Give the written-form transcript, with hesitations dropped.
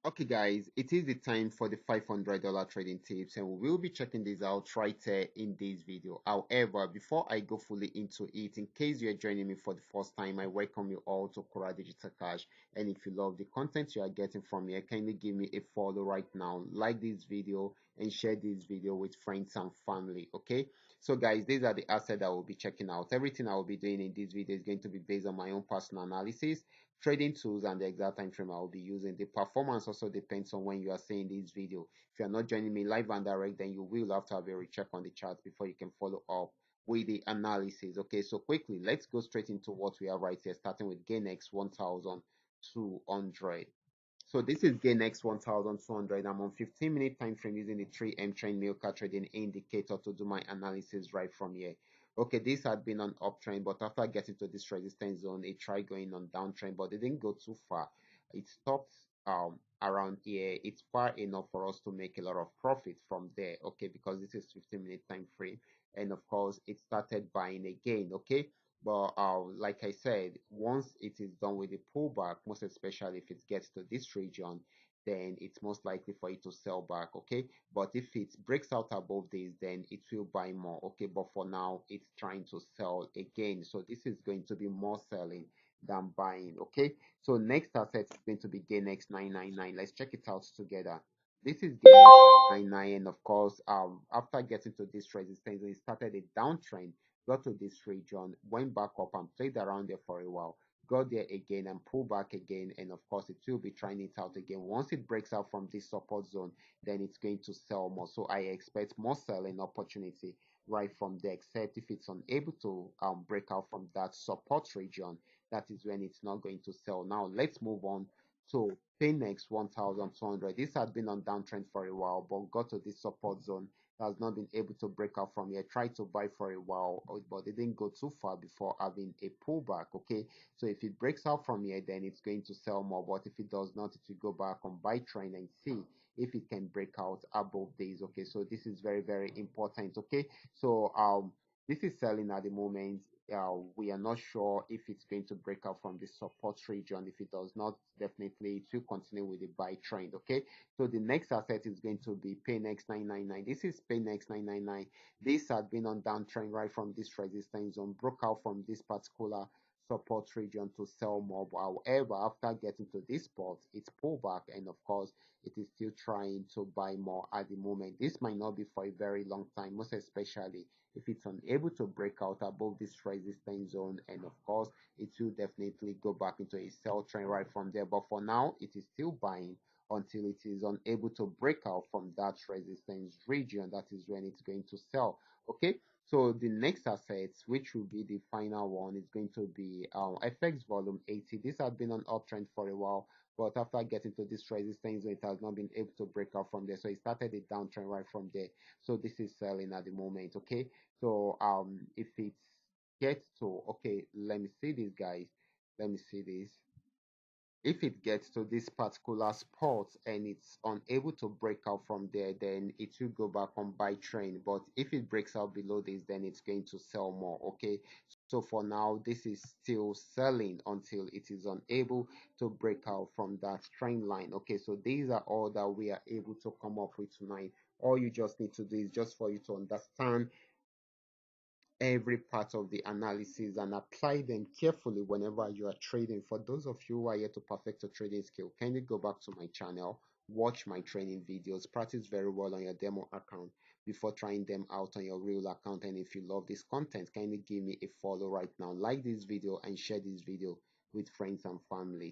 Okay, guys, it is the time for the $500 trading tips, and we will be checking this out right here in this video. However, before I go fully into it, in case you're joining me for the first time, I welcome you all to Qora Digital Cash. And if you love the content you are getting from here, kindly give me a follow right now, like this video, and share this video with friends and family. Okay, so guys, these are the assets that we'll be checking out. Everything I will be doing in this video is going to be based on my own personal analysis, trading tools, and the exact time frame I'll be using. The performance also depends on when you are seeing this video. If you are not joining me live and direct, then you will have to have a recheck on the chart before you can follow up with the analysis. Okay, so quickly, let's go straight into what we have right here, starting with GainX 1200. So this is GainX 1200. I'm on 15-minute time frame using the 3M trend Milka trading indicator to do my analysis right from here. Okay, this had been on uptrend, but after getting to this resistance zone, it tried going on downtrend, but it didn't go too far. It stopped around here. It's far enough for us to make a lot of profit from there. Okay, because this is 15-minute time frame, and of course, it started buying again. Okay, but like I said, once it is done with the pullback, most especially if it gets to this region, then it's most likely for it to sell back. Okay, but if it breaks out above this, then it will buy more. Okay, but for now, it's trying to sell again. So this is going to be more selling than buying. Okay, so next asset is going to be GainX 999. Let's check it out together. This is GainX 999, and of course, after getting to this resistance, it started a downtrend, got to this region, went back up and played around there for a while, got there again and pull back again, and of course it will be trying it out again. Once it breaks out from this support zone, then it's going to sell more. So I expect more selling opportunity right from there, except if it's unable to break out from that support region, that is when it's not going to sell. Now let's move on to Paynex 1200. This had been on downtrend for a while, but got to this support zone, has not been able to break out from here. Tried to buy for a while, but it didn't go too far before having a pullback. Okay, so if it breaks out from here, then it's going to sell more. But if it does not, it will go back on buy trend and see if it can break out above this. Okay, so this is very, very important. Okay, so this is selling at the moment. We are not sure if it's going to break out from the support region. If it does not, definitely it will continue with the buy trend. Okay, so the next asset is going to be Paynex 999. This is Paynex 999. This had been on downtrend right from this resistance zone, broke out from this particular support region to sell more. However, after getting to this spot, it's pulled back, and of course, it is still trying to buy more at the moment. This might not be for a very long time, most especially if it's unable to break out above this resistance zone, and of course, it will definitely go back into a sell trend right from there. But for now, it is still buying until it is unable to break out from that resistance region. That is when it's going to sell. Okay, so the next asset, which will be the final one, is going to be FX volume 80. This has been on uptrend for a while, but after getting to this resistance, it has not been able to break out from there. So it started a downtrend right from there. So this is selling at the moment. Okay, so if it gets to, okay, let me see this, guys. Let me see this. If it gets to this particular spot and it's unable to break out from there, then it will go back on buy trend. But if it breaks out below this, then it's going to sell more. Okay, so for now, this is still selling until it is unable to break out from that trend line. Okay, so these are all that we are able to come up with tonight. All you just need to do is just for you to understand every part of the analysis and apply them carefully whenever you are trading. For those of you who are yet to perfect your trading skill, kindly go back to my channel, watch my training videos, practice very well on your demo account before trying them out on your real account. And if you love this content, kindly give me a follow right now, like this video and share this video with friends and family.